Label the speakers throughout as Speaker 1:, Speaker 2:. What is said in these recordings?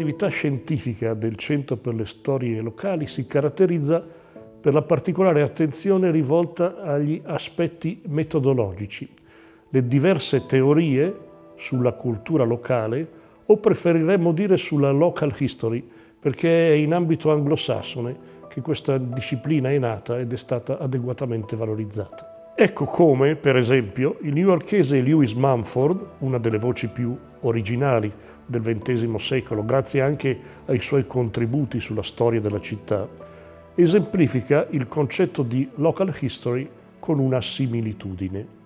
Speaker 1: l'attività scientifica del Centro per le Storie Locali si caratterizza per la particolare attenzione rivolta agli aspetti metodologici, le diverse teorie sulla cultura locale, o preferiremmo dire sulla local history, perché è in ambito anglosassone che questa disciplina è nata ed è stata adeguatamente valorizzata. Ecco come, per esempio, il newyorkese Lewis Mumford, una delle voci più originali del XX secolo, grazie anche ai suoi contributi sulla storia della città, esemplifica il concetto di local history con una similitudine.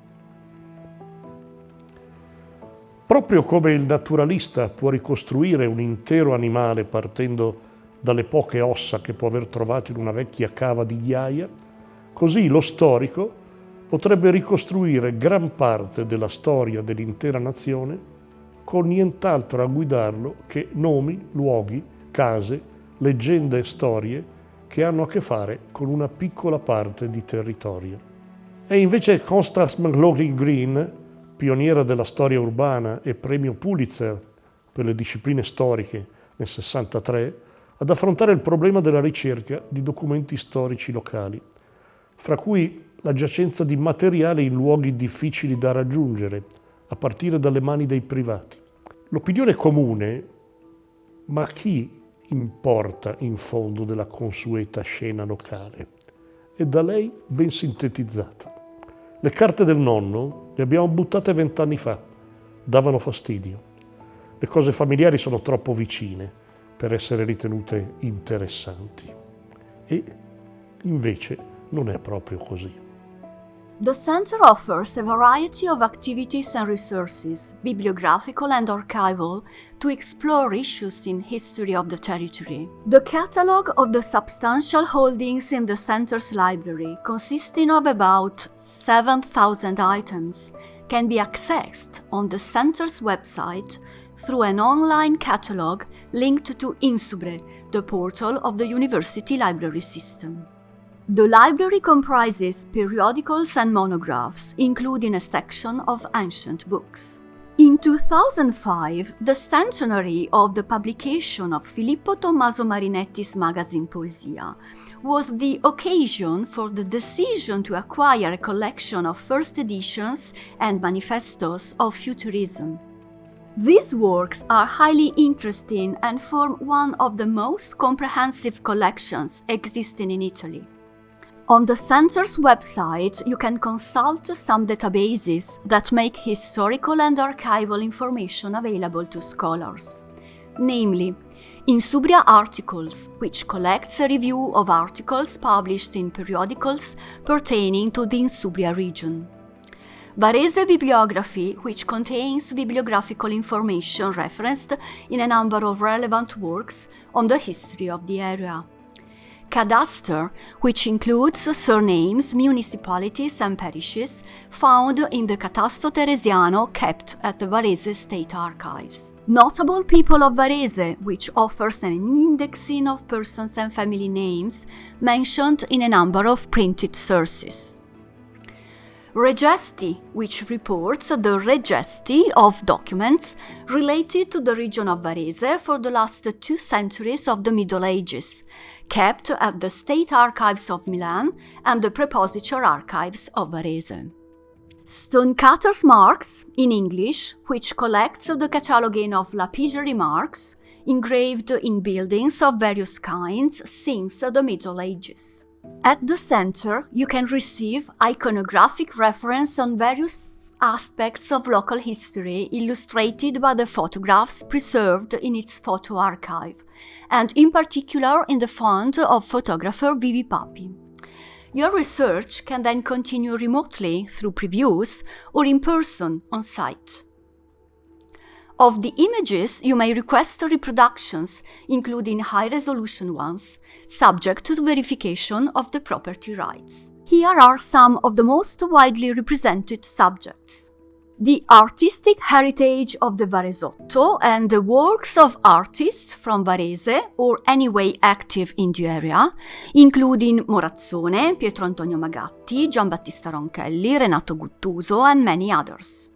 Speaker 1: Proprio come il naturalista può ricostruire un intero animale partendo dalle poche ossa che può aver trovato in una vecchia cava di ghiaia, così lo storico potrebbe ricostruire gran parte della storia dell'intera nazione con nient'altro a guidarlo che nomi, luoghi, case, leggende e storie che hanno a che fare con una piccola parte di territorio. E invece Constance McLaughlin Green, pioniera della storia urbana e premio Pulitzer per le discipline storiche nel 63, ad affrontare il problema della ricerca di documenti storici locali, fra cui la giacenza di materiale in luoghi difficili da raggiungere, a partire dalle mani dei privati. L'opinione comune, ma chi importa in fondo della consueta scena locale? È da lei ben sintetizzata. Le carte del nonno le abbiamo buttate 20 anni fa, davano fastidio. Le cose familiari sono troppo vicine per essere ritenute interessanti. E invece non è proprio così.
Speaker 2: The Center offers a variety of activities and resources, bibliographical and archival, to explore issues in history of the territory. The catalogue of the substantial holdings in the Center's library, consisting of about 7,000 items, can be accessed on the Center's website through an online catalogue linked to Insubre, the portal of the University Library System. The library comprises periodicals and monographs, including a section of ancient books. In 2005, the centenary of the publication of Filippo Tommaso Marinetti's magazine Poesia was the occasion for the decision to acquire a collection of first editions and manifestos of futurism. These works are highly interesting and form one of the most comprehensive collections existing in Italy. On the Center's website, you can consult some databases that make historical and archival information available to scholars. Namely, Insubria Articles, which collects a review of articles published in periodicals pertaining to the Insubria region. Varese Bibliography, which contains bibliographical information referenced in a number of relevant works on the history of the area. Cadaster, which includes surnames, municipalities and parishes found in the Catasto Teresiano kept at the Varese State Archives. Notable People of Varese, which offers an indexing of persons and family names mentioned in a number of printed sources. Regesti, which reports the regesti of documents related to the region of Varese for the last 2 centuries of the Middle Ages, kept at the State Archives of Milan and the Prepositor Archives of Varese. Stonecutter's Marks, in English, which collects the cataloguing of lapidary marks engraved in buildings of various kinds since the Middle Ages. At the center, you can receive iconographic reference on various aspects of local history illustrated by the photographs preserved in its photo archive, and in particular in the font of photographer Vivi Papi. Your research can then continue remotely through previews or in person on site. Of the images, you may request reproductions, including high-resolution ones, subject to the verification of the property rights. Here are some of the most widely represented subjects: the artistic heritage of the Varesotto and the works of artists from Varese or anyway active in the area, including Morazzone, Pietro Antonio Magatti, Giambattista Ronchelli, Renato Guttuso, and many others.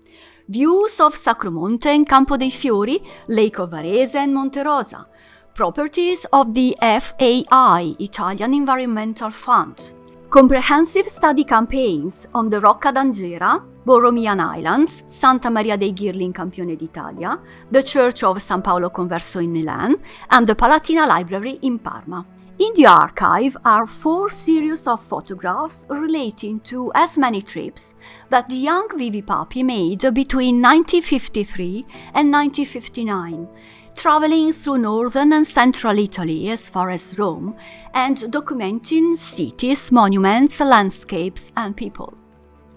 Speaker 2: views of Sacromonte and Campo dei Fiori, Lake of Varese and Monte Rosa, properties of the FAI, Italian Environmental Fund, comprehensive study campaigns on the Rocca d'Angera, Borromean Islands, Santa Maria dei Girli in Campione d'Italia, the Church of San Paolo Converso in Milan, and the Palatina Library in Parma. In the archive are 4 series of photographs relating to as many trips that the young Vivi Papi made between 1953 and 1959, traveling through northern and central Italy as far as Rome and documenting cities, monuments, landscapes, and people.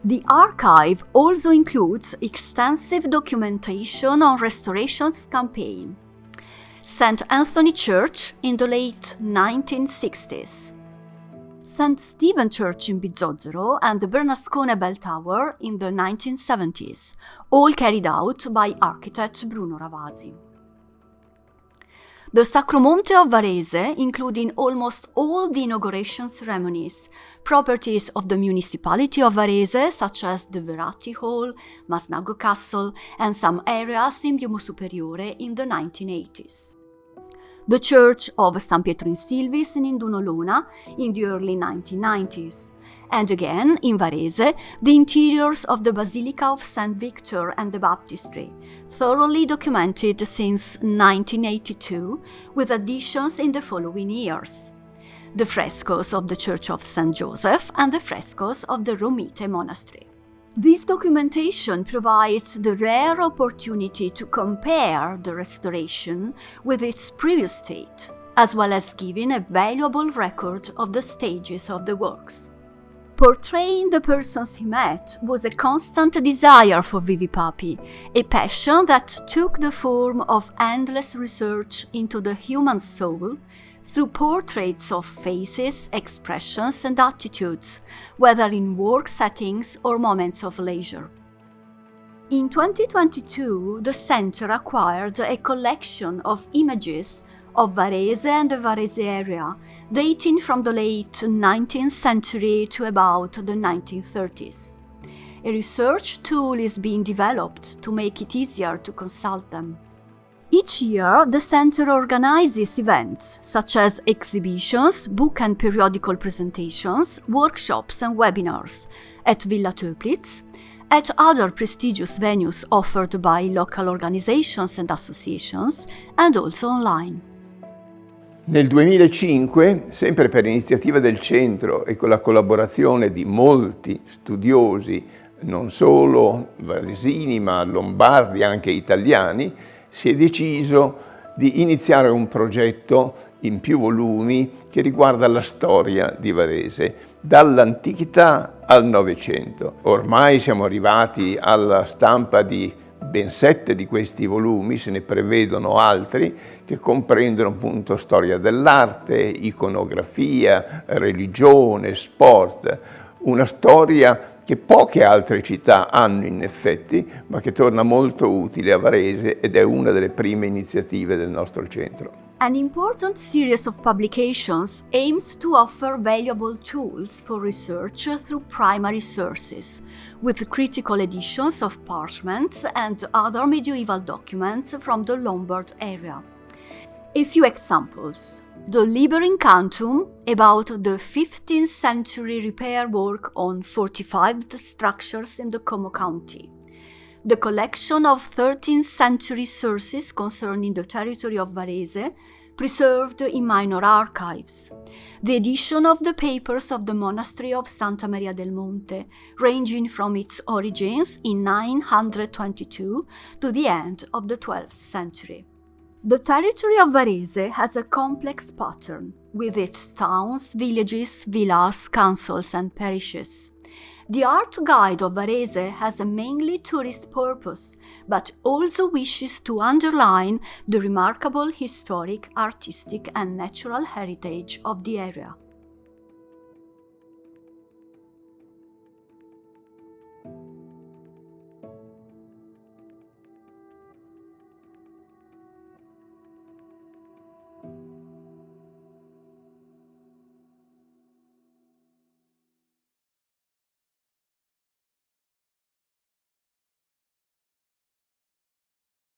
Speaker 2: The archive also includes extensive documentation on restorations campaign. St. Anthony Church in the late 1960s, St. Stephen Church in Bizzozero and the Bernascone Bell Tower in the 1970s, all carried out by architect Bruno Ravasi. The Sacromonte of Varese, including almost all the inauguration ceremonies, properties of the municipality of Varese, such as the Veratti Hall, Masnago Castle, and some areas in Biumo Superiore in the 1980s. The Church of San Pietro in Silvis in Indunolona in the early 1990s, and again in Varese, the interiors of the Basilica of St. Victor and the Baptistry, thoroughly documented since 1982, with additions in the following years. The frescoes of the Church of St. Joseph and the frescoes of the Romite Monastery. This documentation provides the rare opportunity to compare the restoration with its previous state, as well as giving a valuable record of the stages of the works. Portraying the persons he met was a constant desire for Vivi Papi, a passion that took the form of endless research into the human soul through portraits of faces, expressions, and attitudes, whether in work settings or moments of leisure. In 2022, the Center acquired a collection of images of Varese and the Varese area, dating from the late 19th century to about the 1930s. A research tool is being developed to make it easier to consult them. Each year, the Center organizes events such as exhibitions, book and periodical presentations, workshops and webinars at Villa Töplitz, at other prestigious venues offered by local organizations and associations, and also online.
Speaker 3: Nel 2005, sempre per iniziativa del Centro e con la collaborazione di molti studiosi, non solo varesini ma lombardi, anche italiani, si è deciso di iniziare un progetto in più volumi che riguarda la storia di Varese, dall'antichità al Novecento. Ormai siamo arrivati alla stampa di ben 7 di questi volumi, se ne prevedono altri, che comprendono appunto storia dell'arte, iconografia, religione, sport, una storia che poche altre città hanno in effetti, ma che torna molto utile a Varese ed è una delle prime iniziative del nostro centro.
Speaker 2: An important series of publications aims to offer valuable tools for research through primary sources, with critical editions of parchments and other medieval documents from the Lombard area. A few examples. The Liber Incantum, about the 15th century repair work on fortified structures in the Como County. The collection of 13th century sources concerning the territory of Varese, preserved in minor archives. The edition of the papers of the monastery of Santa Maria del Monte, ranging from its origins in 922 to the end of the 12th century. The territory of Varese has a complex pattern, with its towns, villages, villas, councils, and parishes. The art guide of Varese has a mainly tourist purpose, but also wishes to underline the remarkable historic, artistic, and natural heritage of the area.